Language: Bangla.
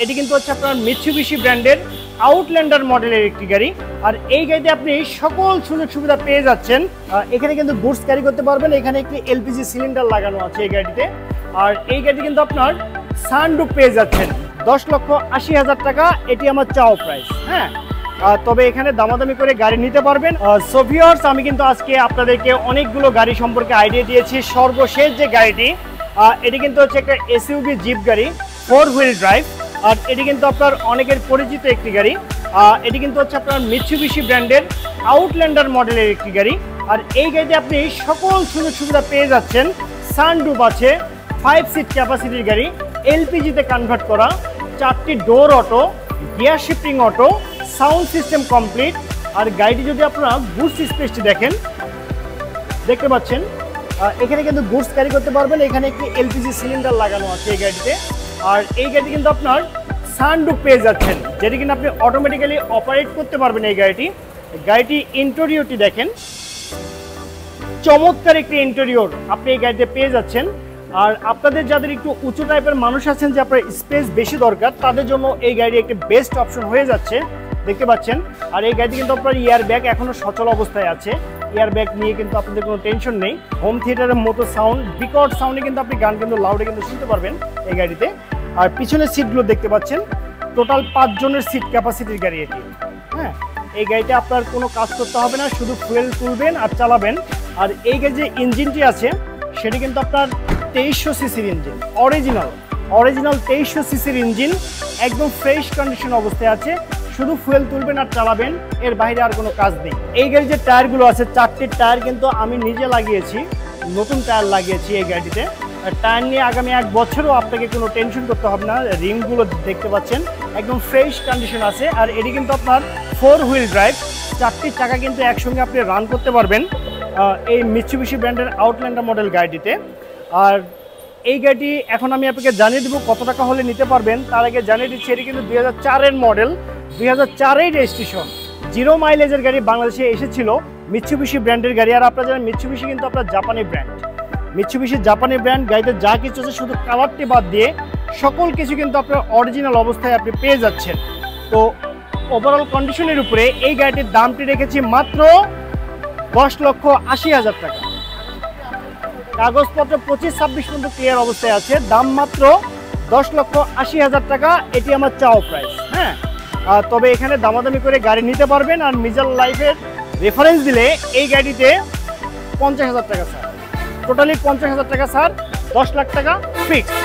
এটি কিন্তু হচ্ছে আপনার মিৎসুবিশি ব্র্যান্ডের আউটল্যান্ডার মডেলের একটি গাড়ি। আর এই গাড়িতে আপনি সকল সুযোগ সুবিধা পেয়ে যাচ্ছেন। এখানে কিন্তু গুডস ক্যারি করতে পারবেন। এখানে একটি এলপিজি সিলিন্ডার লাগানো আছে এই গাড়িতে। আর এই গাড়িতে কিন্তু আপনার সানরুফ পেয়ে যাচ্ছেন 10,80,000 টাকা। এটি আমার চাও প্রাইস। হ্যাঁ, তবে এখানে দামাদামি করে গাড়ি নিতে পারবেন। সো ভিউয়ার্স, আমি কিন্তু আজকে আপনাদেরকে অনেকগুলো গাড়ি সম্পর্কে আইডিয়া দিয়েছি। সর্বশেষ যে গাড়িটি, এটি কিন্তু হচ্ছে একটা এসইউভি জিপ গাড়ি, 4 হুইল ড্রাইভ। আর এটি কিন্তু আপনার অনেকের পরিচিত একটি গাড়ি। এটি কিন্তু হচ্ছে আপনার মিৎসুবিশি ব্র্যান্ডের আউটল্যান্ডার মডেলের একটি গাড়ি। আর এই গাড়িতে আপনি সকল সুযোগ সুবিধা পেয়ে যাচ্ছেন। সানরুফ আছে, 5 সিট ক্যাপাসিটির গাড়ি, এলপিজিতে কনভার্ট করা, 4টি door auto, gear shifting auto, sound system complete. আর গাড়িটি যদি আপনারা গুডস স্পেসটি দেখতে পাচ্ছেন, এখানে কিন্তু গুডস ক্যারি করতে পারবেন। এখানে একটি এলপিজি সিলিন্ডার লাগানো আছে এই গাড়িতে। আর এই গাড়িটি কিন্তু আপনার সানরুফ পেয়ে যাচ্ছেন, যেটি কিন্তু আপনি অটোমেটিক্যালি অপারেট করতে পারবেন এই গাড়িটি ইন্টেরিয়রটি দেখেন, চমৎকার একটি ইন্টেরিয়র আপনি এই গাড়িতে পেয়ে যাচ্ছেন। আর আপনাদের যাদের একটু উঁচু টাইপের মানুষ আছেন, যে আপনার স্পেস বেশি দরকার, তাদের জন্য এই গাড়ি একটি বেস্ট অপশন হয়ে যাচ্ছে, দেখতে পাচ্ছেন। আর এই গাড়িটি কিন্তু আপনার ইয়ার ব্যাগ এখনো সচল অবস্থায় আছে। ইয়ার ব্যাগ নিয়ে কিন্তু আপনাদের কোনো টেনশন নেই। হোম থিয়েটারের মতো সাউন্ড, বিকট সাউন্ডে কিন্তু আপনি গান কিন্তু লাউডে কিন্তু শুনতে পারবেন এই গাড়িতে। আর পিছনের সিটগুলো দেখতে পাচ্ছেন, টোটাল 5 জনের সিট ক্যাপাসিটির গাড়ি এটি। হ্যাঁ, এই গাড়িতে আপনার কোনো কাজ করতে হবে না, শুধু ফুয়েল তুলবেন আর চালাবেন। আর এই গাড়ির যে ইঞ্জিনটি আছে, সেটি কিন্তু আপনার 2300 সিসির ইঞ্জিন, অরিজিনাল 2300 সিসির ইঞ্জিন, একদম ফ্রেশ কন্ডিশন অবস্থায় আছে। শুধু ফুয়েল তুলবেন আর চালাবেন, এর বাইরে আর কোনো কাজ নেই। এই গাড়ির যে টায়ারগুলো আছে, 4টি টায়ার কিন্তু আমি নিজে লাগিয়েছি, নতুন টায়ার লাগিয়েছি এই গাড়িটিতে। টায়ার নিয়ে আগামী 1 বছরও আপনাকে কোনো টেনশন করতে হবে না। রিমগুলো দেখতে পাচ্ছেন, একদম ফ্রেশ কন্ডিশন আছে। আর এটি কিন্তু আপনার 4 হুইল ড্রাইভ, 4টি চাকা কিন্তু একসঙ্গে আপনি রান করতে পারবেন এই মিৎসুবিশি ব্র্যান্ডের আউটল্যান্ডার মডেল গাড়িটিতে। আর এই গাড়িটি এখন আমি আপনাকে জানিয়ে দেবো কত টাকা হলে নিতে পারবেন। তার আগে জানিয়ে দিচ্ছি, এটি কিন্তু 2004-এর মডেল, 2004-এই রেজিস্ট্রেশন, 0 মাইলেজের গাড়ি বাংলাদেশে এসেছিল, মিৎসুবিশি ব্র্যান্ডের গাড়ি। আর আপনারা জানেন মিৎসুবিশি কিন্তু আপনার জাপানি ব্র্যান্ড, মিৎসুবিশি জাপানি ব্র্যান্ড। গাড়িতে যা কিছু আছে, শুধু কালারটি বাদ দিয়ে সকল কিছু কিন্তু আপনার অরিজিনাল অবস্থায় আপনি পেয়ে যাচ্ছেন। তো ওভারঅল কন্ডিশনের উপরে এই গাড়িটির দামটি রেখেছি মাত্র 10,80,000 টাকা। কাগজপত্র 25-26 পর্যন্ত ক্লিয়ার অবস্থায় আছে। দাম মাত্র 10,80,000 টাকা। এটি আমার চাও প্রাইস। হ্যাঁ, তবে এখানে দামাদামি করে গাড়ি নিতে পারবেন। আর মিজাল লাইফের রেফারেন্স দিলে এই গাড়িতে 50,000 টাকা স্যার, টোটালি 50,000 টাকা স্যার, 10 লাখ টাকা ফিক্সড।